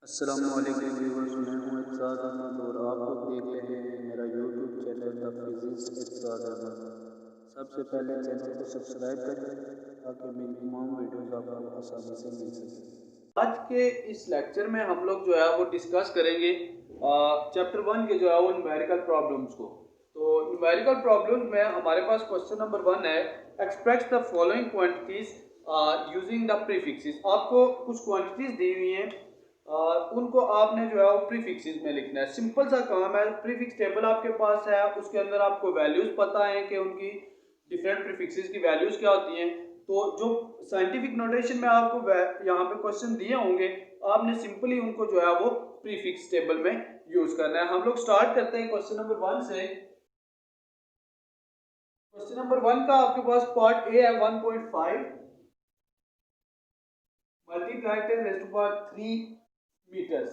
अस्सलामुअलैकुम व्यूअर्स, मैं हूं इत्साद अहमद और आप लोग देख रहे हैं मेरा YouTube channel the physics Irshad Ahmad. सबसे पहले चैनल को सब्सक्राइब करें ताकि मेरी तमाम वीडियोस आपको आसानी से मिल सके। आज के इस लेक्चर में हम लोग जो है वो डिस्कस करेंगे चैप्टर 1 के जो है वो न्यूमेरिकल प्रॉब्लम्स को। तो न्यूमेरिकल प्रॉब्लम्स में हमारे पास क्वेश्चन नंबर 1 है, express the following quantities using the prefixes. आपको कुछ क्वांटिटीज दी हुई हैं, उनको आपने जो है वो प्रीफिक्सेस में लिखना है। सिंपल सा काम है, प्रीफिक्स टेबल आपके पास है, उसके अंदर आपको वैल्यूज पता है कि उनकी डिफरेंट प्रीफिक्सेस की वैल्यूज क्या होती हैं। तो जो साइंटिफिक नोटेशन में आपको यहाँ पे क्वेश्चन दिए होंगे, आपने सिंपली उनको जो है वो प्रीफिक्स टेबल में यूज करना है। हम लोग स्टार्ट करते हैं क्वेश्चन नंबर 1 से। क्वेश्चन नंबर 1 का आपके पास पार्ट ए है 1.5 मल्टीप्लाई 10⁻³ मीटर्स।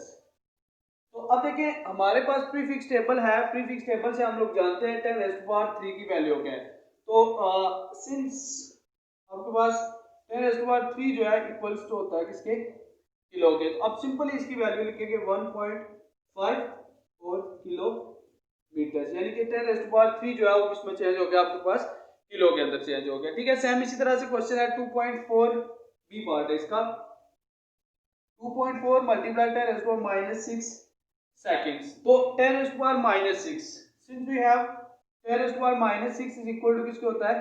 तो अब देखें हमारे पास प्रीफिक्स टेबल है, प्रीफिक्स टेबल से हम लोग जानते हैं 10⁻³ की वैल्यू क्या है। तो सिंस आपके पास 10⁻³ जो है इक्वल्स टू होता है किसके, किलो के। तो अब सिंपली इसकी वैल्यू लिखेंगे 1.5 और किलोमीटर, यानी कि 10⁻³ जो है वो किसमें चेंज हो गया, आपके पास किलो के अंदर चेंज हो गया। ठीक है, सेम इसी तरह से क्वेश्चन है 2.4 बी पार्ट है इसका। 2.4 मल्टीप्लाई 10⁻⁻6 seconds. तो 10⁻⁻6 since we have 10⁻⁻6 is equal to किसके होता है,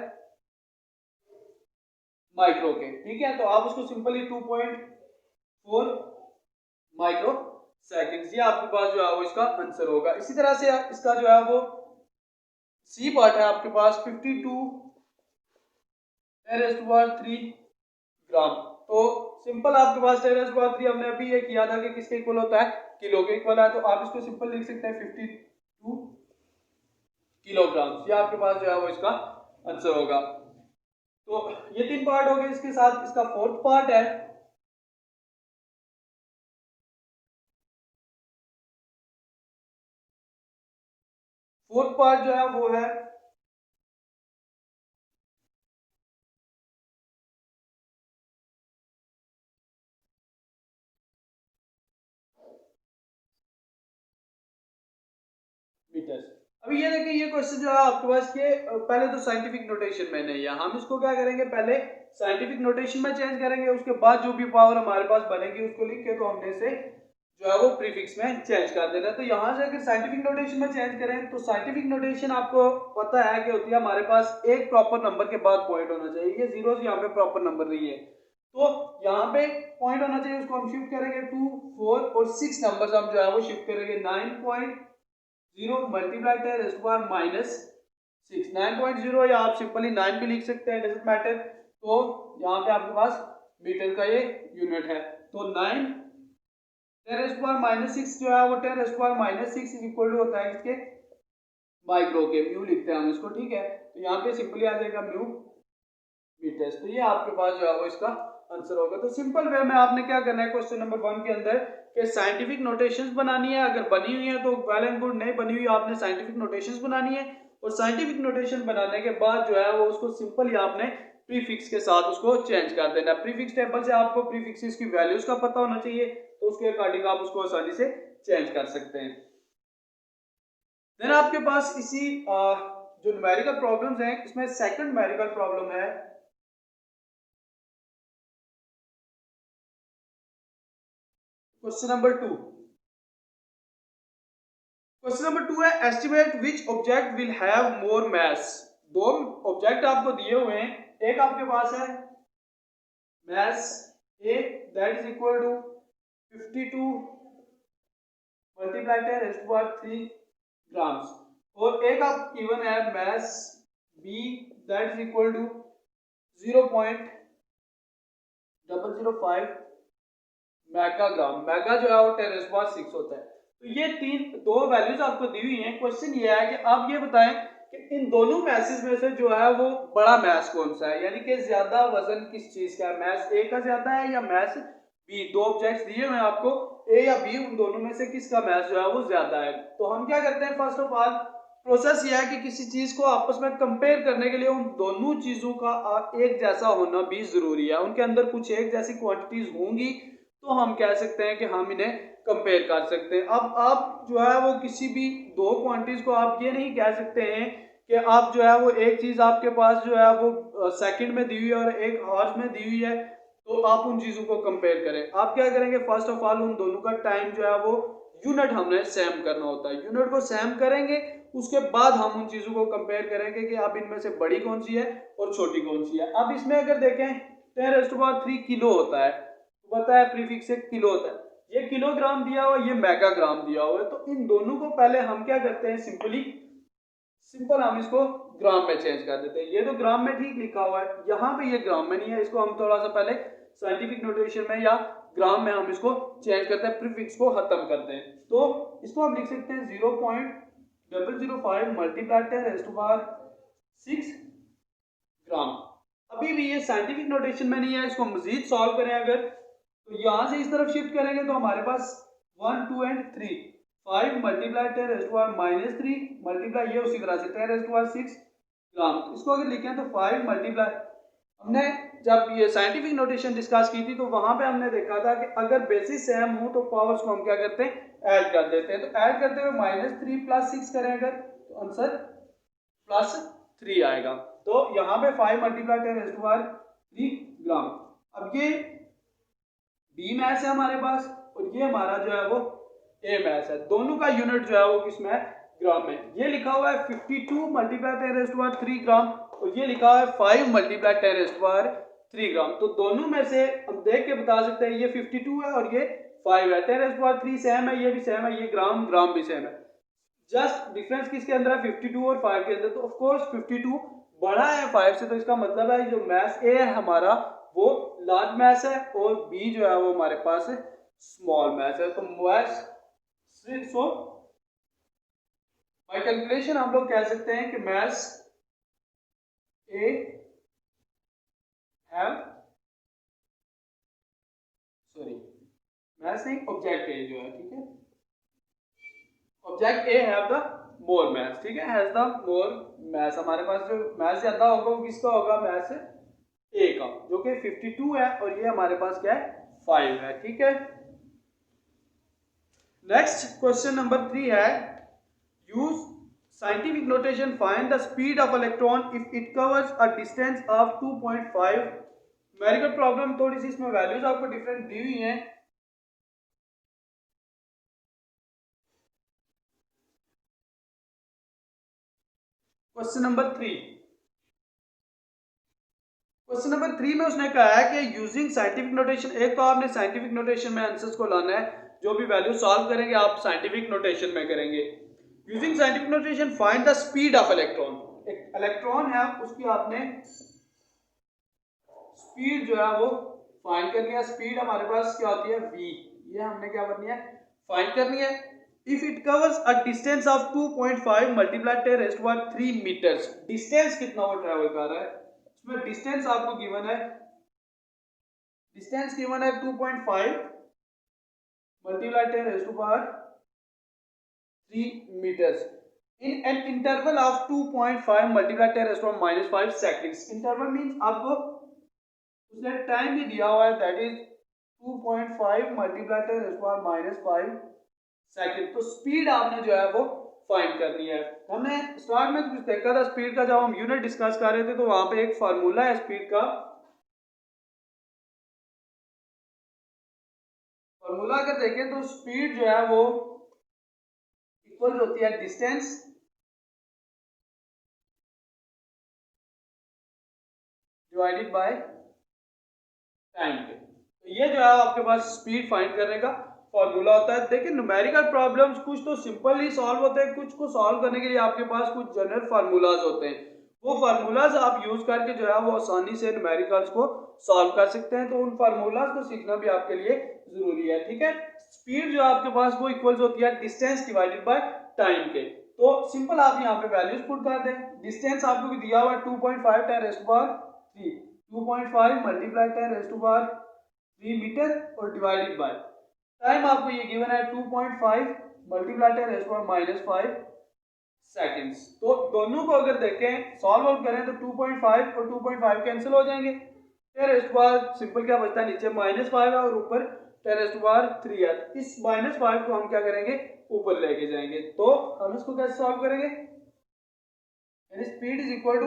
माइक्रो के। ठीक है, तो आप उसको सिंपली 2.4 माइक्रो सेकंड्स, ये आपके पास जो है वो इसका आंसर होगा। इसी तरह से इसका जो है वो सी पार्ट है आपके पास 52 10⁻³ ग्राम। तो सिंपल आपके पास 10⁻³ हमने अभी ये किया था कि किसके इक्वल होता है, किलो के इक्वल है। तो आप इसको सिंपल लिख सकते हैं 52 किलोग्राम। ये आपके पास जो है वो इसका आंसर होगा। तो ये 3 पार्ट हो गए, इसके साथ इसका 4th पार्ट है। फोर्थ पार्ट जो है वो है मीटर्स। अभी ये देखिए, ये क्वेश्चन जो है आपके पास के पहले तो साइंटिफिक नोटेशन में नहीं है, हम इसको क्या करेंगे, पहले साइंटिफिक नोटेशन में चेंज करेंगे, उसके बाद जो भी पावर हमारे पास बनेगी उसको लिख के तो हमने से जो है वो प्रीफिक्स में चेंज कर देना है। तो यहाँ से अगर साइंटिफिक नोटेशन में चेंज करें तो साइंटिफिक नोटेशन आपको पता है कि होती है, हमारे पास एक प्रॉपर नंबर के बाद पॉइंट होना चाहिए। ये जीरो यहाँ पे प्रॉपर नंबर नहीं है, तो यहाँ पे पॉइंट होना चाहिए, उसको हम शिफ्ट करेंगे 2 4 और 6 नंबर हम जो है वो शिफ्ट करेंगे 9.0 मल्टीप्लाई 10⁻⁻6 9.0, या आप सिंपली 9 भी लिख सकते हैं, डजंट मैटर। तो यहाँ पे आपके पास मीटर का ये यूनिट है। तो 9 10⁻⁻6 जो है वो 10⁻⁻6 इज इक्वल टू होता है इसके माइक्रो के, म्यू लिखते हैं हम इसको। ठीक है, तो यहाँ पे सिंपली आ जाएगा म्यू मीटर्स। तो ये आपके पास जो है वो इसका आंसर होगा। तो सिंपल वे में आपने क्या करना है क्वेश्चन नंबर 1 के अंदर कि साइंटिफिक नोटेशंस बनानी है। अगर बनी हुई है तो वेल एंड गुड, नहीं बनी हुई आपने साइंटिफिक नोटेशंस बनानी है, और साइंटिफिक नोटेशन बनाने के बाद जो है वो उसको सिंपली आपने प्रीफिक्स के साथ उसको चेंज कर देना। प्रीफिक्स टेबल से आपको प्रीफिक्सेस की वैल्यूज का पता होना चाहिए, तो उसके अकॉर्डिंग आप उसको आसानी से चेंज कर सकते हैं। देन आपके पास इसी जो न्यूमेरिकल प्रॉब्लम्स हैं, इसमें सेकंड न्यूमेरिकल प्रॉब्लम है क्वेश्चन नंबर 2। क्वेश्चन नंबर 2 है, estimate which object will have more mass. दो ऑब्जेक्ट आपको दिए हुए हैं, एक आपके पास है mass A that is equal to 52 multiply 10⁻³ grams, और एक आप गिवन है mass B that is equal to 0.005 megagram. Mega जो है वो 10⁻6 होता है। तो ये दो वैल्यूज आपको दी हुई हैं। क्वेश्चन ये है कि आप ये बताएं कि इन दोनों मैसेज में से जो है वो बड़ा मैस कौन सा है, यानी कि ज्यादा वजन किस चीज का है, मैस ए का ज्यादा है या मैस बी। दो ऑब्जेक्ट्स दिए हुए हैं आपको, ए या बी, उन दोनों में से किसका मैस जो है वो ज्यादा है। तो हम क्या करते हैं, फर्स्ट ऑफ ऑल प्रोसेस ये है कि किसी चीज को आपस में कंपेयर करने के लिए उन दोनों चीजों का एक जैसा होना भी जरूरी है, उनके अंदर कुछ एक जैसी क्वांटिटीज होंगी तो हम कह सकते हैं कि हम इन्हें कंपेयर कर सकते हैं। अब आप जो है वो किसी भी दो क्वांटिटीज को आप ये नहीं कह सकते हैं कि आप जो है वो एक चीज आपके पास जो है वो सेकंड में दी हुई है और एक आवर्स में दी हुई है, तो आप उन चीजों को कंपेयर करें। आप क्या करेंगे, फर्स्ट ऑफ ऑल उन दोनों का टाइम जो है वो यूनिट हमने सेम करना होता है। यूनिट को सेम करेंगे, उसके बाद हम उन चीजों को कंपेयर करेंगे कि अब इनमें से बड़ी कौन सी है और छोटी कौन सी है। अब इसमें अगर देखें 10⁻³ किलो होता है, पता है प्रीफिक्स से किलो होता है, ये किलोग्राम दिया हुआ, ये मेगाग्राम दिया हुआ है। तो इन दोनों को पहले हम क्या करते हैं, सिंपल हम इसको ग्राम में चेंज कर देते हैं। ये तो ग्राम में ठीक लिखा हुआ है, यहाँ पे ये ग्राम में नहीं है, इसको हम थोड़ा सा पहले साइंटिफिक नोटेशन में या ग्राम में हम इसको चेंज करते हैं, प्रीफिक्स को खत्म करते हैं। तो इसको हम लिख सकते हैं 0.005 मल्टीप्लाई 10⁻⁶ ग्राम। अभी भी ये साइंटिफिक नोटेशन में नहीं है, इसको मजीद सॉल्व करें अगर, तो यहां से इस तरफ शिफ्ट करेंगे तो हमारे पास 1, 2 एंड 3, 5 मल्टीप्लाई 10⁻³ मल्टीप्लाई ये उसी तरह से 10⁻⁶ ग्राम। इसको अगर लिखें तो 5 मल्टीप्लाई, हमने जब ये साइंटिफिक नोटेशन डिस्कस की थी तो वहां पे हमने देखा था कि अगर बेसिस सेम हो तो पावर्स को हम क्या करते हैं, ऐड कर देते हैं। तो ऐड करते हुए -3 + 6 करें अगर, तो आंसर +3 आएगा। तो यहाँ पे 5 मल्टीप्लाई 10⁻³ ग्राम। अब ये बी मैथ है हमारे पास और ये हमारा जो है वो ए मैथ है, दोनों का यूनिट जो है वो किसमें है, ग्राम में। ये लिखा हुआ है 52 मल्टीप्लाई 10⁻³ ग्राम और ये लिखा हुआ है 5 मल्टीप्लाई 10⁻³ ग्राम। तो दोनों में से हम देख के बता सकते हैं ये 52 है और ये 5 है, 10⁻³ सेम है, ये भी सेम है, ये ग्राम भी सेम है। जस्ट डिफरेंस किसके अंदर है, 52 और 5 के अंदर। तो ऑफ कोर्स 52 बड़ा है 5 से, तो इसका मतलब है जो मैथ ए है हमारा वो लार्ज मैथ है और बी जो है वो हमारे पास स्मॉल मैथ है। तो मैथ सो बाय कैलकुलेशन हम लोग कह सकते हैं कि मैथ्स ए हैव, मैथ्स नहीं, ऑब्जेक्ट ए जो है, ठीक है, object A have the more maths, ठीक है, हैज द मोर मैथ्स। हमारे पास जो मैथ्स ज्यादा होगा वो किसका होगा, मैथ्स ए का, जो कि 52 है और ये हमारे पास क्या है, 5 है, ठीक है। नेक्स्ट क्वेश्चन नंबर 3 है, use scientific notation, find the speed of electron if it covers a distance of 2.5। Numerical problem, थोड़ी सी इसमें वैल्यूज आपको डिफरेंट दी हुई हैं। क्वेश्चन नंबर 3 में उसने कहा है कि यूजिंग साइंटिफिक नोटेशन, एक तो आपने साइंटिफिक नोटेशन में आंसर्स को लाना है, जो भी वैल्यू सॉल्व करेंगे आप साइंटिफिक नोटेशन में करेंगे। Using scientific notation find the speed of electron, एक इलेक्ट्रॉन है उसकी आपने स्पीड जो है वो फाइंड करनी है। स्पीड हमारे पास क्या होती है, v, ये हमने क्या करनी है, फाइंड करनी है। If it covers a distance of 2.5 multiply 10⁻³ metres, distance कितना वो ट्रेवल कर रहा है, इसमें डिस्टेंस आपको गिवन है, डिस्टेंस गिवन है 2.5 multiply 10⁻³ metres in an interval of 2.5 multiply 10⁻⁻5 seconds. Interval means आपको उसने टाइम भी दिया हुआ है, दैट इज 2.5 मल्टीप्लाई 10⁻⁻5 सेकंड। तो स्पीड आपने जो है वो फाइंड करनी है। हमने स्टार्ट में कुछ देखा था स्पीड का, जब हम यूनिट डिस्कस कर रहे थे तो वहां पे एक फार्मूला है स्पीड का, फार्मूला अगर देखें तो स्पीड जो है वो इक्वल होती है डिस्टेंस डिवाइडेड बाय टाइम के। तो ये जो है आपके पास स्पीड फाइंड करने का फॉर्मूला होता है। देखिए न्यूमेरिकल प्रॉब्लम्स कुछ तो सिंपल ही सॉल्व होते हैं, कुछ को सॉल्व करने के लिए आपके पास कुछ जनरल फार्मूलाज होते हैं, वो फार्मूलाज आप यूज करके जो है वो आसानी से न्यूमेरिकल्स को सॉल्व कर सकते हैं। तो उन फार्मूलाज को सीखना भी आपके लिए जरूरी है, ठीक है। स्पीड जो आपके पास वो इक्वल्स होती है डिस्टेंस डिवाइडेड बाय टाइम के। तो सिंपल आप यहाँ पे वैल्यूज पुट कर दें। डिस्टेंस आपको दिया हुआ है 2.5 10⁻³ 2.5 मल्टीप्लाई 10⁻³ मीटर और डिवाइडेड बाय टाइम आपको ये गिवन है 2.5 मल्टीप्लाई 10⁻⁻5 सेकंड्स। तो दोनों को अगर देखें सॉल्व आउट करें तो 2.5 और 2.5 कैंसिल हो जाएंगे, फिर इसके बाद सिंपल क्या बचता है, नीचे -5 है और ऊपर 10⁻³ है। इस -5 को हम क्या करेंगे, ऊपर लेके जाएंगे। तो हम इसको कैसे सॉल्व करेंगे, यानी speed is equal to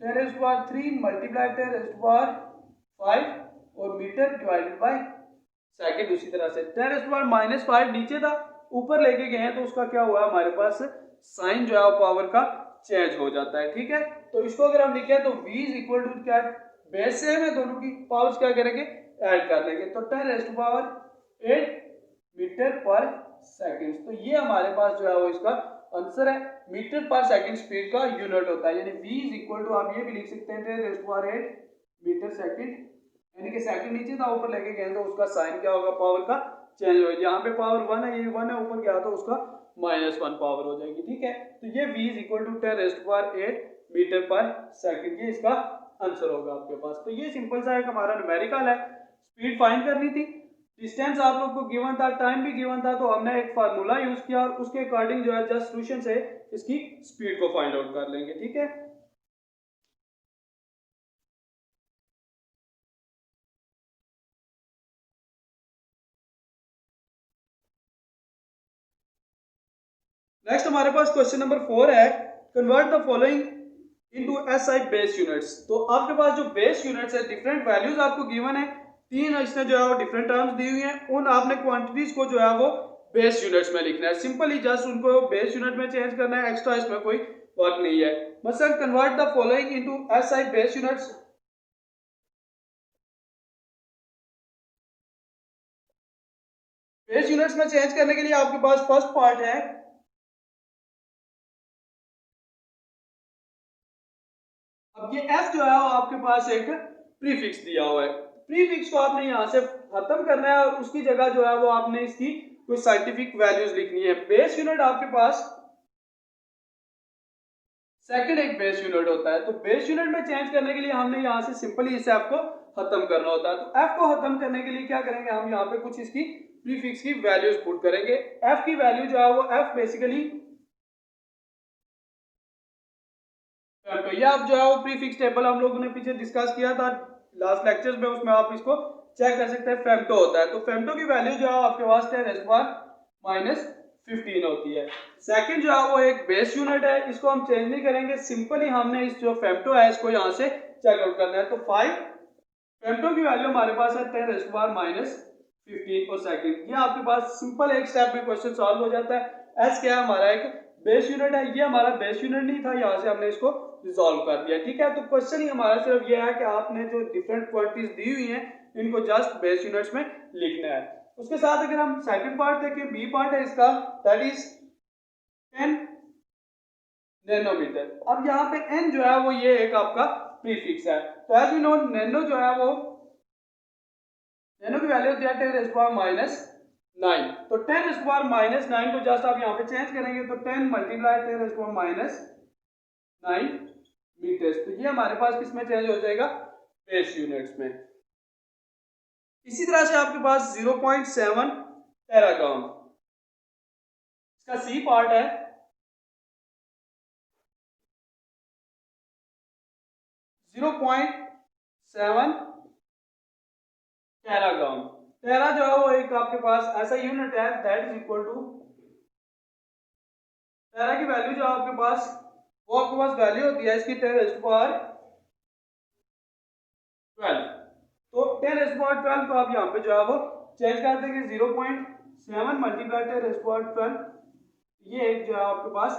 10⁻³ multiply 10⁻5 और मीटर डिवाइडेड बाय सेकंड। उसी तरह से 10⁻⁻5 नीचे था, ऊपर लेके गए हैं तो उसका क्या हुआ, हमारे पास साइन जो है पावर का चेंज हो जाता है। ठीक है, तो इसको अगर हम लिखें तो v इज इक्वल टू क्या है, बेस सेम है, दोनों की पावर्स क्या करेंगे, ऐड कर लेंगे। तो 10⁸ मीटर पर सेकंड। तो ये हमारे पास जो है वो इसका आंसर है। मीटर पर सेकंड स्पीड का यूनिट होता है, यानी v इज इक्वल टू आप ये भी लिख सकते हैं 10⁸ मीटर सेकंड, यानी कि सेकंड नीचे था, ऊपर लेके गए तो उसका साइन क्या होगा, पावर का चेंज हो। यहाँ पे पावर 1 है, ये 1 है, ऊपर गया तो उसका -1 पावर हो जाएगी। ठीक है, तो ये v is equal to 10⁸ metre per second, ये इसका आंसर होगा आपके पास। तो ये सिंपल सा एक हमारा न्यूमेरिकल है, स्पीड फाइंड करनी थी, डिस्टेंस आप लोग को गिवन था, टाइम भी गिवन था, तो हमने एक फार्मूला यूज किया और उसके अकॉर्डिंग जो है जस्ट सॉल्यूशन से इसकी स्पीड को फाइंड आउट कर लेंगे। ठीक है, नेक्स्ट हमारे पास क्वेश्चन नंबर 4 है, convert the following into SI base units. तो आपके पास जो बेस यूनिट्स है, डिफरेंट वैल्यूज आपको गिवन है, तीन इसने जो है वो डिफरेंट टर्म्स दी हुई हैं, उन आपने क्वांटिटीज को जो है वो बेस यूनिट्स में लिखना है। सिंपली जस्ट उनको बेस यूनिट में चेंज करना है, एक्स्ट्रा इसमें कोई वर्क नहीं है। मतलब convert the following into SI base units. Base units में चेंज करने के लिए आपके पास फर्स्ट पार्ट है, अब ये f जो है वो आपके पास एक प्रीफिक्स दिया हुआ है, प्रीफिक्स को आपने यहां से खत्म करना है और उसकी जगह जो है वो आपने इसकी कोई साइंटिफिक वैल्यूज लिखनी है। बेस यूनिट आपके पास सेकंड एक बेस यूनिट होता है, तो बेस यूनिट में चेंज करने के लिए हमने यहां से सिंपली इस f को खत्म करना होता है। तो f को खत्म करने के लिए क्या करेंगे, हम यहाँ पे कुछ इसकी प्रीफिक्स की वैल्यूज पुट करेंगे। f की वैल्यू जो है वो f बेसिकली, तो ये आप जो है वो प्रीफिक्स टेबल हम लोगों ने पीछे डिस्कस किया था लास्ट लेक्चर्स में, उसमें आप इसको चेक कर सकते हैं। फेम्टो होता है, तो फेम्टो की वैल्यू जो है आपके पास 10⁻⁻15 होती है। सेकंड जो है वो एक बेस यूनिट है, इसको हम चेंज नहीं करेंगे, सिंपली हमने इस जो फेम्टो है इसको यहाँ से चेक आउट करना है। तो 5 फेम्टो की वैल्यू हमारे पास है 10⁻⁻15 पर सेकंड। ये आपके पास सिंपल एक स्टेप में क्वेश्चन सॉल्व हो जाता है। एस क्या है, हमारा एक बेस यूनिट है, ये हमारा बेस यूनिट नहीं था, यहाँ से हमने इसको रिजॉल्व कर दिया। ठीक है, तो क्वेश्चन ही हमारा सिर्फ ये है कि आपने जो डिफरेंट क्वांटिटीज दी हुई हैं इनको जस्ट बेस यूनिट्स में लिखना है। उसके साथ अगर हम सेकंड पार्ट देखें, बी पार्ट है इसका, दैट इज 10 नैनोमीटर। अब यहाँ पे n जो है वो ये एक आपका प्रीफिक्स है, तो एज वी नो नैनो जो है वो, नैनो की वैल्यू होती है 10⁻⁹ तो 10⁻⁹ को जस्ट आप यहाँ पे चेंज करेंगे तो 10 मल्टीप्लाई 10⁻⁹ मीटर्स। तो ये हमारे पास किस में चेंज हो जाएगा, बेस यूनिट्स में। इसी तरह से आपके पास 0.7 टेराग्राम, इसका सी पार्ट है, 0.7 टेराग्राम। टेरा जो है वो एक आपके पास ऐसा यूनिट है दैट इज इक्वल टू, टेरा की वैल्यू जो आपके पास वो आपके पास वैल्यू होती है इसकी 10⁻12। तो 10⁻12 को आप यहाँ पे जो है वो चेंज कर देंगे, 0.7 मल्टीप्लाई 10⁻12, ये एक जो है आपके पास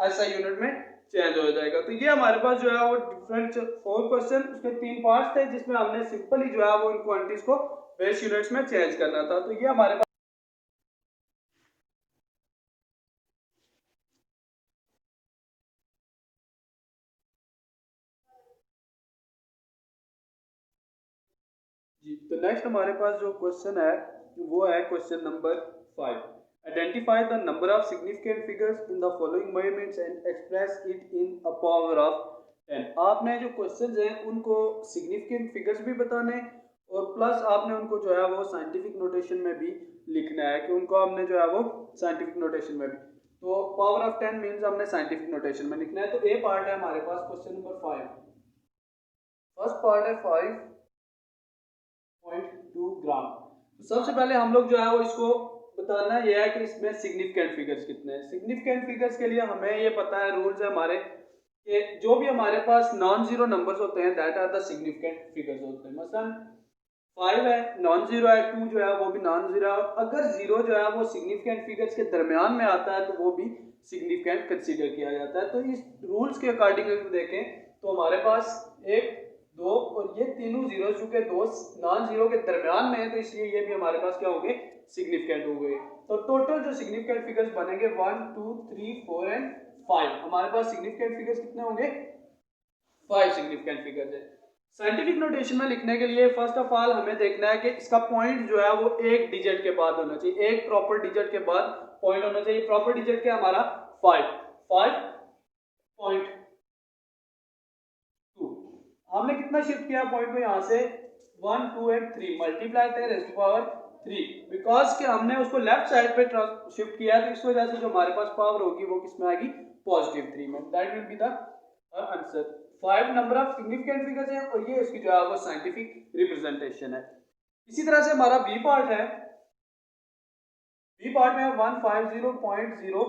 ऐसा यूनिट में चेंज हो जाएगा। तो ये हमारे पास जो है वो डिफरेंट 4 क्वेश्चन, उसके 3 पार्ट्स थे जिसमें हमने सिंपली जो है वो इन क्वांटिटीज को बेस यूनिट्स में चेंज करना था। तो ये हमारे पास जी। तो नेक्स्ट हमारे पास जो क्वेश्चन है वो है question number 5, identify the number of significant figures in the following measurements and express it in a power of 10। आपने जो क्वेश्चंस हैं उनको सिग्निफिकेंट फिगर्स भी बताने और प्लस आपने उनको जो है वो साइंटिफिक नोटेशन में भी लिखना है, कि उनको हमने जो है वो साइंटिफिक नोटेशन में भी, तो पावर ऑफ 10 मीन्स हमने साइंटिफिक नोटेशन में लिखना है। तो ए पार्ट है हमारे पास क्वेश्चन नंबर 5, फर्स्ट पार्ट है 5.2 ग्राम। सबसे पहले हम लोग जो है वो इसको बताना ये है कि इसमें सिग्निफिकेंट फिगर्स कितने हैं। सिग्निफिकेंट फिगर्स के लिए हमें ये पता है, रूल्स है हमारे, कि जो भी हमारे पास नॉन जीरो नंबर्स होते हैं that are the significant figures होते हैं। मसलन 5 है नॉन जीरो है, 2 जो है वो भी नॉन जीरो है। अगर जीरो जो है वो सिग्निफिकेंट फिगर्स के दरमियान में आता है तो वो भी सिग्निफिकेंट कंसीडर किया जाता है। तो इस रूल्स के अकॉर्डिंग अगर देखें तो हमारे पास 1, 2 और ये तीनों जीरो चूंकि दो नॉन जीरो के दरमियान में है तो इसलिए ये भी हमारे पास क्या हो गए, सिग्निफिकेंट हो गए। तो टोटल जो सिग्निफिकेंट फिगर्स बनेंगे 1, 2, 3, 4 एंड 5। हमारे पास सिग्निफिकेंट फिगर्स कितने होंगे, 5 सिग्निफिकेंट फिगर्स है। साइंटिफिक नोटेशन में लिखने के लिए फर्स्ट ऑफ ऑल हमें देखना है कि इसका पॉइंट जो है वो एक डिजिट के बाद होना चाहिए, एक प्रॉपर डिजिट के बाद पॉइंट होना चाहिए। प्रॉपर डिजिट क्या हमारा 5.2। हमने कितना शिफ्ट किया पॉइंट को, यहाँ से 1, 2 and 3 multiply 10 raise to power 3, because कि हमने उसको लेफ्ट साइड पे शिफ्ट किया है तो इस वजह से जो हमारे पास पावर होगी वो किसमें आएगी, पॉजिटिव 3 में। That will be the answer. 5 number of significant figures हैं और ये इसकी जो है वो साइंटिफिक रिप्रेजेंटेशन है। इसी तरह से हमारा बी पार्ट है, बी पार्ट में 150.02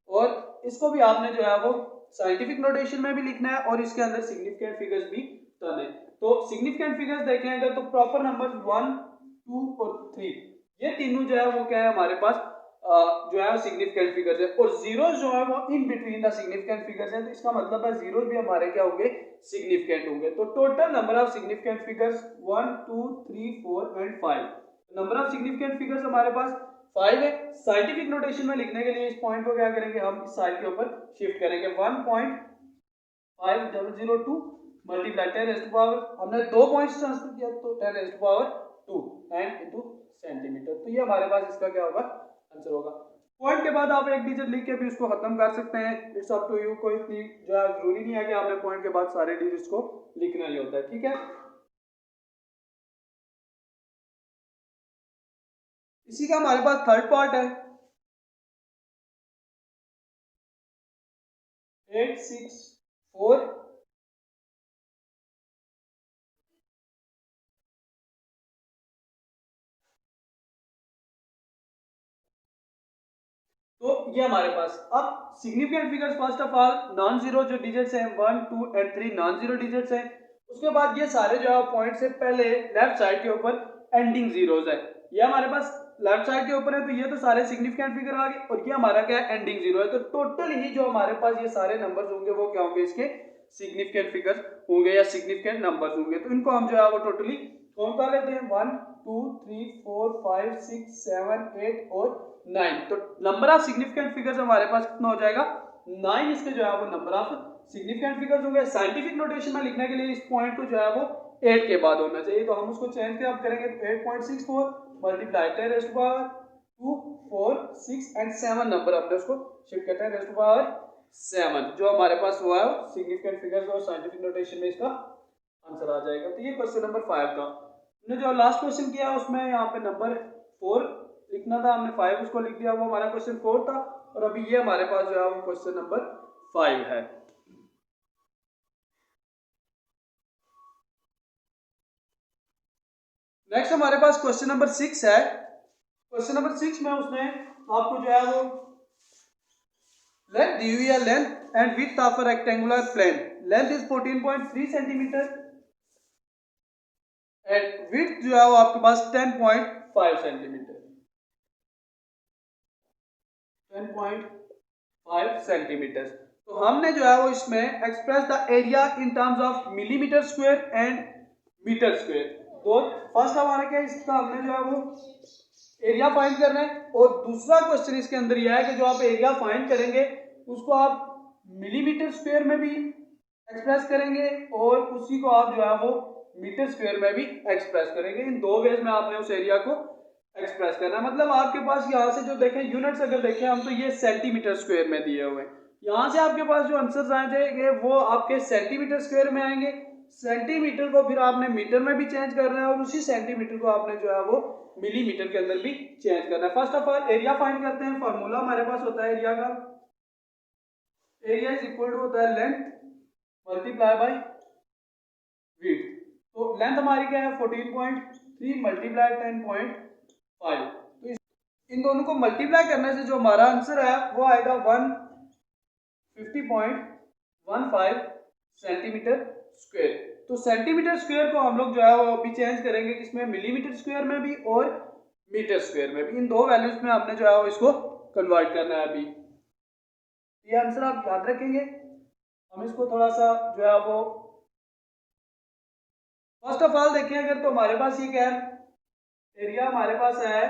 और इसको भी आपने जो है वो साइंटिफिक नोटेशन में भी लिखना है और इसके अंदर सिग्निफिकेंट फिगर्स भी करने। तो सिग्निफिकेंट फिगर्स देखें अगर तो प्रॉपर नंबर 1, 2 और 3 ये तीनों जो है वो क्या है हमारे पास जो है सिग्निफिकेंट फिगर्स है और जीरोस जो है वो in between the significant figures है। तो इसका मतलब है जीरोस भी हमारे क्या होंगे, सिग्निफिकेंट होंगे। तो total number of significant figures 1, 2, 3, 4 and 5। Number of significant figures हमारे पास 5 है। साइंटिफिक नोटेशन में लिखने के लिए इस पॉइंट को क्या करेंगे, हम इस साइड के ऊपर शिफ्ट करेंगे। 1.5002 मल्टीप्लाई 10 रेज़ टू पावर, हमने 2 पॉइंट्स ट्रांसफर किया तो 10 raise to power 2 and into centimetre. तो ये हमारे पास इसका क्या होगा, आंसर होगा। पॉइंट के बाद आप एक डिजिट लिख के भी उसको खत्म कर सकते हैं, इट्स अप टू यू। कोई इतनी जो है जरूरी नहीं है कि आपने पॉइंट के बाद सारे डिजिट्स को लिखना ही होता है, ठीक है। इसी का हमारे पास थर्ड पार्ट है 864। तो ये हमारे पास अब significant figures first of all non zero जो डिजिट्स हैं 1, 2 एंड 3 नॉन जीरो डिजिट्स हैं। उसके बाद ये सारे जो है पॉइंट से पहले लेफ्ट साइड के ऊपर एंडिंग जीरोस है। ये हमारे पास लेफ्ट साइड के ऊपर है तो ये तो सारे सिग्निफिकेंट फिगर आ गए और ये हमारा क्या है, एंडिंग जीरो है। तो टोटल ही जो हमारे पास ये सारे नंबर्स होंगे वो क्या होंगे, इसके सिग्निफिकेंट फिगर्स होंगे या सिग्निफिकेंट नंबर्स होंगे। तो इनको हम जो है वो टोटली काउंट कर लेते हैं 1, 2, 3, 4, 5, 6, 7, 8 और 9। तो नंबर ऑफ सिग्निफिकेंट फिगर्स हमारे पास कितना हो जाएगा, 9 इसके जो है वो नंबर ऑफ सिग्निफिकेंट फिगर्स होंगे। साइंटिफिक नोटेशन में लिखने के लिए इस पॉइंट को जो है वो 8 के बाद होना चाहिए। तो हम उसको चेंज के अब करेंगे तो 8.64 multiply 10 raise to power 2, 4, 6 and 7 number हमने उसको शिफ्ट करते हैं रेज़ टू पावर 7। जो हमारे पास हुआ है सिग्निफिकेंट फिगर्स और साइंटिफिक नोटेशन में इसका आंसर आ जाएगा। तो ये क्वेश्चन नंबर 5 था। हमने जो लास्ट क्वेश्चन किया उसमें यहाँ पे नंबर 4 लिखना था, हमने 5 उसको लिख दिया, वो हमारा क्वेश्चन 4 था। और अभी ये हमारे पास जो है वो क्वेश्चन नंबर 5 है। नेक्स्ट हमारे पास क्वेश्चन नंबर 6 है। क्वेश्चन नंबर 6 में उसने आपको जो है वो लेंथ दी हुई है, length and width of a rectangular plane. Length is 14.3 centimetre and width जो है वो आपके पास 10.5 सेंटीमीटर, 10.5 सेंटीमीटर। तो हमने जो है वो इसमें express the area in terms of millimetre square and metre square. तो फर्स्ट हमारा क्या इसका हमने जो है वो एरिया फाइंड करना है और दूसरा क्वेश्चन इसके अंदर यह है कि जो आप एरिया फाइंड करेंगे उसको आप मिलीमीटर स्क्वायर में भी एक्सप्रेस करेंगे और उसी को आप जो है वो मीटर स्क्वायर में भी एक्सप्रेस करेंगे। इन दो वेज में आपने उस एरिया को एक्सप्रेस करना है। मतलब आपके पास यहाँ से जो देखें यूनिट्स अगर देखें हम तो ये सेंटीमीटर स्क्वायर में दिए हुए हैं। यहाँ से आपके पास जो आंसर्स आ जाएंगे वो आपके सेंटीमीटर स्क्वायर में आएंगे। सेंटीमीटर को फिर आपने मीटर में भी चेंज करना है और उसी सेंटीमीटर को आपने जो है वो मिलीमीटर के अंदर भी चेंज करना है। First of all area find करते हैं। फॉर्मूला हमारे पास होता है एरिया का, एरिया इज इक्वल टू होता है लेंथ मल्टीप्लाई बाय विड्थ। तो लेंथ हमारी क्या है 14.3 3 मल्टीप्लाई 10.5। तो इन दोनों को मल्टीप्लाई करने से जो हमारा आंसर है वो आएगा 150.15 सेंटीमीटर स्क्वायर। तो सेंटीमीटर स्क्वायर को हम लोग जो है वो अभी चेंज करेंगे किसमें, मिलीमीटर स्क्वायर में भी और मीटर स्क्वायर में भी। इन दो वैल्यूज में हमने जो है वो इसको कन्वर्ट करना है अभी। ये आंसर आप याद रखेंगे। हम इसको थोड़ा सा जो है वो फर्स्ट ऑफ ऑल देखें अगर, तो हमारे पास ये क्या है, एरिया हमारे पास है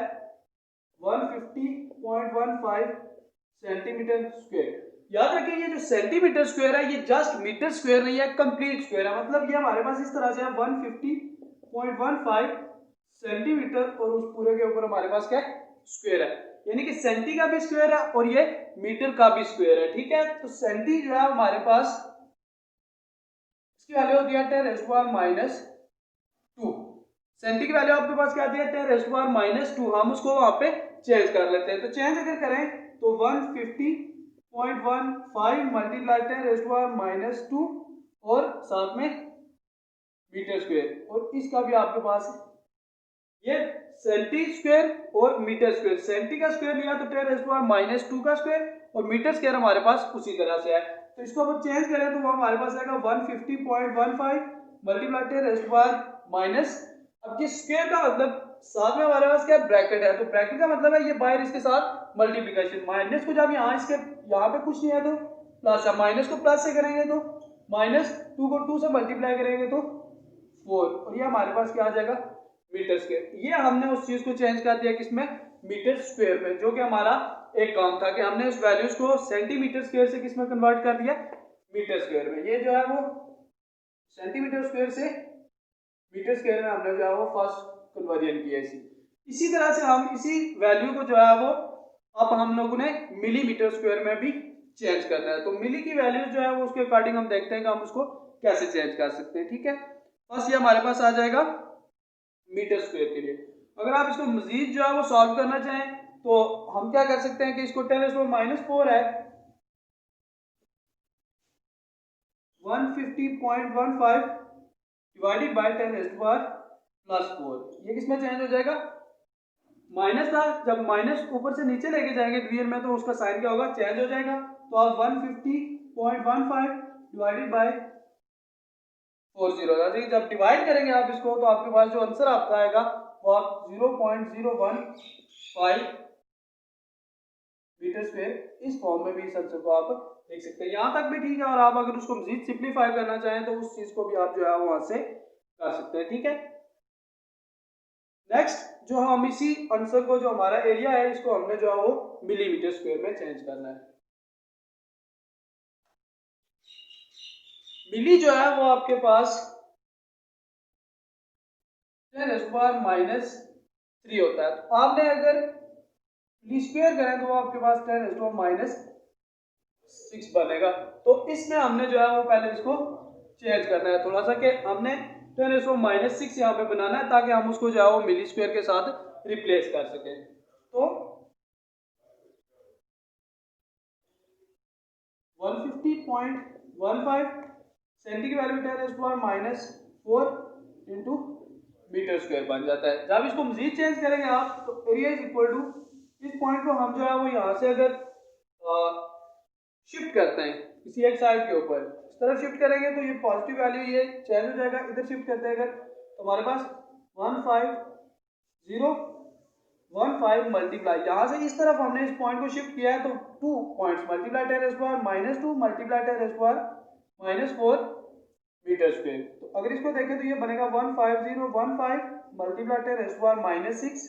150.15 सेंटीमीटर स्क्वायर। याद रखिए ये जो सेंटीमीटर स्क्वायर है ये जस्ट मीटर स्क्वायर नहीं है, कंप्लीट स्क्वायर है। मतलब ये हमारे पास इस तरह से है 150.15 सेंटीमीटर और उस पूरे के ऊपर हमारे पास क्या है, स्क्वायर है। यानी कि सेंटी का भी स्क्वायर है और ये मीटर का भी स्क्वायर है। ठीक है, तो सेंटी जो है हमारे पास इसकी वैल्यू होती है 10⁻²। सेंटी की वैल्यू आपके पास क्या आती है 10⁻²। हम उसको वहां पे चेंज कर लेते हैं। तो चेंज अगर करें तो 150.15 मल्टीप्लाई 10⁻² और साथ में मीटर स्क्वायर। और इसका भी आपके पास ये सेंटी स्क्वायर और मीटर स्क्वायर। सेंटी का स्क्वायर लिया तो 10⁻² का स्क्वायर और मीटर स्क्वायर हमारे पास उसी तरह से है। तो इसको अब चेंज करें तो वो हमारे पास आएगा 150.15 मल्टीप्लाई 10⁻²। अब ये स्क्वायर का मतलब साथ में हमारे पास क्या ब्रैकेट है, तो ब्रैकेट का मतलब है ये बाहर इसके साथ मल्टीप्लिकेशन। माइनस को जब यहाँ इसके यहाँ पे कुछ नहीं है तो प्लस है, माइनस को प्लस से करेंगे तो -2 को 2 से मल्टीप्लाई करेंगे तो 4 और ये हमारे पास क्या आ जाएगा मीटर स्क्वायर। ये हमने उस चीज को चेंज कर दिया किसमें, मीटर स्क्वायर में, जो कि हमारा एक काम था कि हमने उस वैल्यूज को सेंटीमीटर स्क्वायर से किसमें कन्वर्ट कर दिया, मीटर स्क्वायर में। ये जो है वो सेंटीमीटर स्क्वायर से मीटर स्क्वायर में हमने जो है वो फर्स्ट कन्वर्जन किया। इसी तरह से हम इसी वैल्यू को जो है वो अब हम लोगों ने मिलीमीटर स्क्वायर में भी चेंज करना है। तो मिली की वैल्यू जो है वो उसके अकॉर्डिंग हम देखते हैं कि हम उसको कैसे चेंज कर सकते हैं। ठीक है, बस ये हमारे पास आ जाएगा मीटर स्क्वायर के लिए। अगर आप इसको मजीद जो है वो सॉल्व करना चाहें तो हम क्या कर सकते हैं कि इसको 10⁻⁴ है 150.15 डिवाइडेड बाय 10⁻+4। ये किसमें चेंज हो जाएगा, माइनस था, जब माइनस ऊपर से नीचे लेके जाएंगे डिवीजन में तो उसका साइन क्या होगा, चेंज हो जाएगा। तो आप 150.15 डिवाइडेड बाय 40 जब डिवाइड करेंगे आप इसको तो आपके पास जो आंसर आपका आएगा वो आप 0.015 मीटर स्क्वायर इस फॉर्म में भी इस आंसर को आप देख सकते हैं। यहाँ तक भी ठीक है, और आप अगर उसको मजीद सिंप्लीफाई करना चाहें तो उस चीज को भी आप जो है वहां से कर सकते हैं। ठीक है, नेक्स्ट जो हम इसी आंसर को जो हमारा एरिया है इसको हमने जो है वो मिलीमीटर स्क्वायर में चेंज करना है। मिली जो है वो आपके पास 10⁻³ होता है। तो आपने अगर मिली स्क्वायर करें तो वो आपके पास 10⁻⁶ बनेगा। तो इसमें हमने जो है वो पहले इसको चेंज करना है थोड़ा सा, कि हमने 10⁻�6 यहाँ पे बनाना है ताकि हम उसको जो है वो मिली स्क्वायर के साथ रिप्लेस कर सकें। तो 150.15 सेंटी की वैल्यू 10⁻⁴ इंटू मीटर स्क्वायर बन जाता है। जब इसको मजीद चेंज करेंगे आप तो एरिया इज इक्वल टू, इस पॉइंट को हम जो है वो यहाँ से अगर शिफ्ट करते हैं किसी एक साइड के ऊपर, इस तरफ शिफ्ट करेंगे तो ये पॉजिटिव वैल्यू ये चेंज हो जाएगा। इधर शिफ्ट करते हैं अगर तो हमारे पास 15015 मल्टीप्लाई, यहाँ से इस तरफ हमने इस पॉइंट को शिफ्ट किया है तो 2 points multiply 10⁻⁻² multiply 10⁻⁴ metre square. तो अगर इसको देखें तो ये बनेगा 15015 मल्टीप्लाई 10⁻⁻6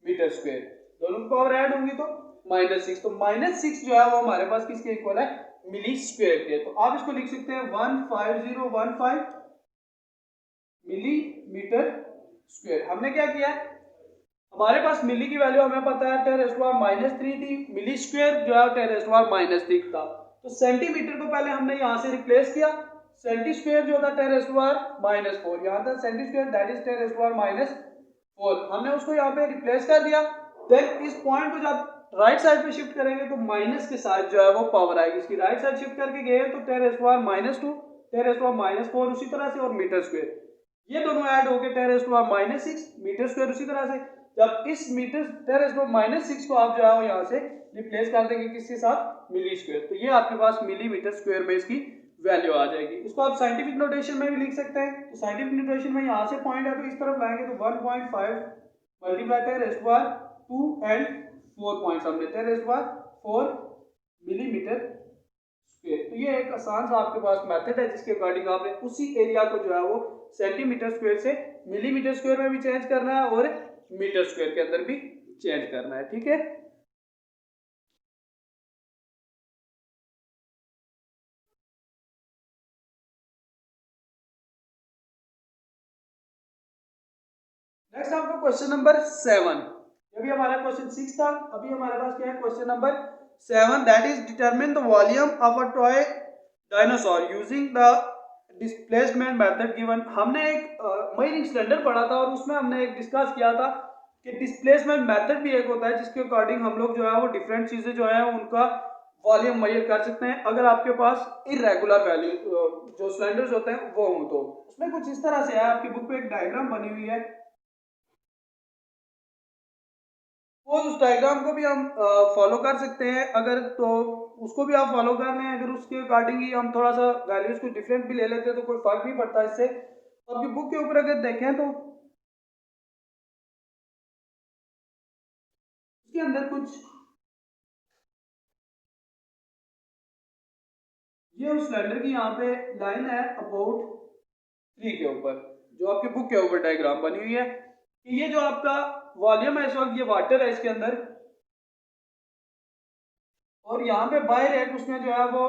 मीटर स्क्वायर। दोनों की पावर ऐड होंगी तो -6, तो -6 जो है वो हमारे पास किसके इक्वल है, मिली स्क्वायर के। तो आप इसको लिख सकते हैं 15015 मिलीमीटर स्क्वायर। हमने क्या किया है, हमारे पास मिली की वैल्यू हमें पता है 10⁻⁻³ थी, मिली स्क्वायर जो है 10⁻⁻6 था। तो सेंटीमीटर को पहले हमने यहाँ से रिप्लेस किया, सेंटी स्क्वायर जो था 10⁻⁻⁴, यहाँ था सेंटी स्क्वायर दैट इज 10⁻⁴, हमने उसको यहाँ पे रिप्लेस कर दिया। देन इस पॉइंट को जब राइट साइड पे शिफ्ट करेंगे तो माइनस के साथ जो है वो पावर आएगी, इसकी राइट साइड शिफ्ट करके गए तो 10⁻⁻², 10⁻⁴ उसी तरह से और मीटर स्क्वायर। ये दोनों ऐड होकर 10⁻⁻⁶ मीटर स्क्वायर। उसी तरह से जब इस मीटर 10⁻⁻⁶ को आप जो है यहाँ से रिप्लेस कर देंगे किसके साथ, मिली स्क्वायर, तो ये आपके पास मिलीमीटर स्क्वायर में इसकी वैल्यू आ जाएगी। इसको आप साइंटिफिक नोटेशन में भी लिख सकते हैं। तो साइंटिफिक नोटेशन में यहाँ से पॉइंट है तो इस तरफ लाएंगे तो 1.5 मल्टीप्लाई 10⁻2 एंड 4 पॉइंट्स हमने 10⁻4 मिलीमीटर स्क्वायर। तो ये एक आसान सा आपके पास मेथड है जिसके अकॉर्डिंग आपने उसी एरिया को जो है वो सेंटीमीटर स्क्वायर से मिलीमीटर स्क्वायर में भी चेंज करना है और मीटर स्क्वायर के अंदर भी चेंज करना है, ठीक है। नेक्स्ट आपको क्वेश्चन नंबर 7, अभी हमारा क्वेश्चन 6 था, अभी हमारे पास क्या है question number 7, that is determine the volume of a toy dinosaur using the displacement method given. हमने एक मरीन सिलेंडर पढ़ा था और उसमें हमने एक डिस्कस किया था कि डिस्प्लेसमेंट मेथड भी एक होता है जिसके अकॉर्डिंग हम लोग जो है वो डिफरेंट चीजें जो है उनका वॉल्यूम मेजर कर सकते हैं अगर आपके पास इरेगुलर वैल्यू जो सिलेंडर्स होते हैं वो हों। तो उसमें कुछ इस तरह से है, आपकी बुक पे एक डायग्राम बनी हुई है, वो उस डायग्राम को भी हम फॉलो कर सकते हैं अगर, तो उसको भी आप फॉलो कर लें। अगर उसके अकॉर्डिंग ही हम थोड़ा सा वैल्यूज को डिफरेंट भी ले लेते हैं तो कोई फर्क नहीं पड़ता इससे। तो आपकी बुक के ऊपर अगर देखें तो उसके अंदर कुछ ये उस सिलेंडर की यहाँ पे लाइन है अबाउट 3 के ऊपर, जो आपकी बुक के ऊपर डायग्राम बनी हुई है कि ये जो आपका वॉल्यूम है इस वक्त ये वाटर है इसके अंदर, और यहाँ पे बाय रेट उसने जो है वो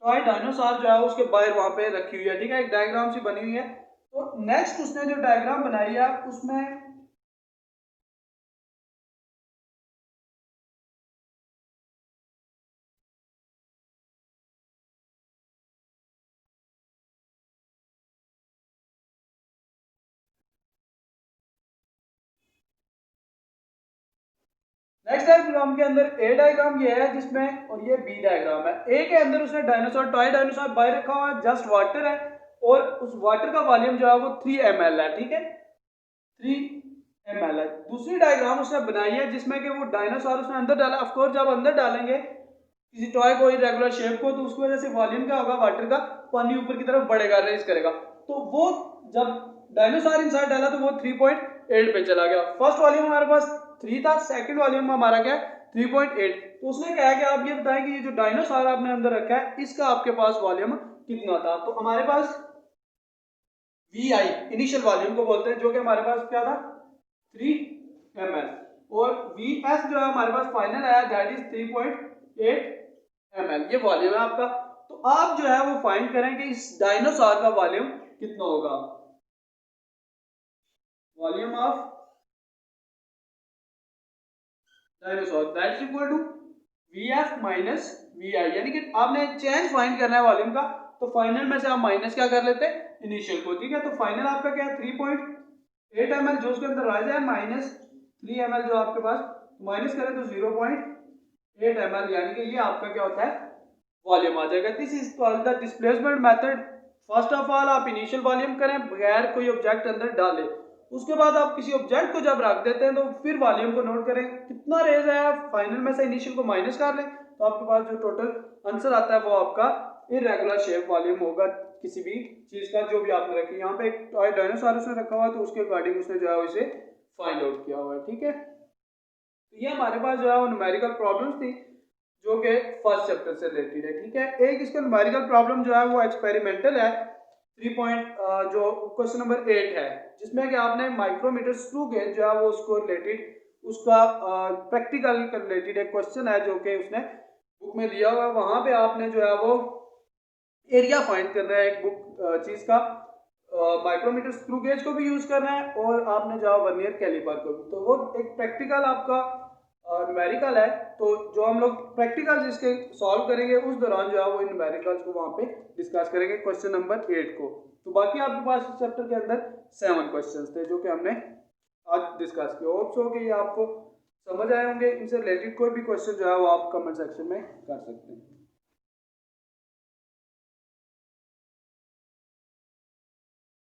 टॉय डायनासोर जो है उसके बाहर वहां पे रखी हुई है, ठीक है, एक डायग्राम सी बनी हुई है। तो नेक्स्ट उसने जो डायग्राम बनाई है उसमें नेक्स्ट डायग्राम के अंदर ए डायग्राम ये है जिसमें, और ये बी डायग्राम है। ए के अंदर उसने डायनासोर टॉय डायनासोर बाहर रखा हुआ है, जस्ट वाटर है और उस वाटर का वॉल्यूम जो है वो 3 ml है, ठीक है, 3 ml है। दूसरी डायग्राम उसने बनाई है जिसमें कि वो डायनासोर उसने अंदर डाला, ऑफ कोर्स जब अंदर डालेंगे किसी टॉय को इरेगुलर शेप को तो उसकी वजह से वॉल्यूम क्या होगा, वाटर का पानी ऊपर की तरफ बढ़ेगा, रेज करेगा। तो वो जब डायनासोर इनसाइड डाला तो वो 3.8 पे चला गया। फर्स्ट वॉल्यूम हमारे पास 3 था, सेकंड वॉल्यूम हमारा क्या है 3.8। तो उसने कहा कि आप ये बताएं कि ये जो डायनासोर आपने अंदर रखा है इसका आपके पास वॉल्यूम कितना था। तो हमारे पास VI इनिशियल वॉल्यूम को बोलते हैं, जो कि हमारे पास क्या था 3 ml, और VS जो है हमारे पास फाइनल आया दैट इज 3.8 ml, ये वॉल्यूम है आपका। तो आप जो है वो फाइंड करें कि इस डायनासोर का वॉल्यूम कितना होगा, volume of dinosaur that is equal to VF minus VI, यानी कि आपने चेंज फाइंड करना है वॉल्यूम का, तो फाइनल में से आप माइनस क्या कर लेते हैं इनिशियल को, ठीक है। तो फाइनल आपका क्या है 3.8 ml जो उसके अंदर राइज है, माइनस 3 ml जो आपके पास माइनस करें तो 0.8 ml, यानी कि ये आपका क्या होता है वॉल्यूम आ जाएगा। This is called the displacement method. First of all आप इनिशियल वॉल्यूम करें बगैर कोई ऑब्जेक्ट अंदर डाले, उसके बाद आप किसी ऑब्जेक्ट को जब रख देते हैं तो फिर वॉल्यूम को नोट करें कितना रेज है, फाइनल में से इनिशियल को माइनस कर लें तो आपके पास जो टोटल आंसर आता है वो आपका इरेगुलर शेप वॉल्यूम होगा किसी भी चीज का जो भी आपने रखी। यहाँ पे एक टॉय डायनासोर उसने रखा हुआ है तो उसके अकॉर्डिंग उसने जो है इसे फाइंड आउट किया हुआ है, ठीक है। तो ये हमारे पास जो है वो न्यूमेरिकल प्रॉब्लम्स थी जो कि फर्स्ट चैप्टर से रिलेटेड है, ठीक है। एक इसका न्यूमेरिकल प्रॉब्लम जो है वो एक्सपेरिमेंटल है 3 पॉइंट जो क्वेश्चन नंबर 8 है, जिसमें कि आपने माइक्रोमीटर स्क्रू गेज जो है वो उसको रिलेटेड उसका प्रैक्टिकल रिलेटेड एक क्वेश्चन है जो कि उसने बुक में दिया हुआ है। वहां पे आपने जो है वो एरिया फाइंड करना है एक बुक चीज का, माइक्रोमीटर स्क्रू गेज को भी यूज करना है और आपने जो वर्नियर कैलिपर को भी। तो वो एक प्रैक्टिकल आपका न्यूमेरिकल है, तो जो हम लोग प्रैक्टिकल जिसके सॉल्व करेंगे उस दौरान जो है वो इन न्यूमेरिकल्स को वहां पे डिस्कस करेंगे क्वेश्चन नंबर 8 को। तो बाकी आपके पास इस चैप्टर के अंदर 7 क्वेश्चंस थे जो कि हमने आज डिस्कस किया। होप्स हो कि ये आपको समझ आए होंगे। इनसे रिलेटेड कोई भी क्वेश्चन जो है वो आप कमेंट सेक्शन में कर सकते हैं।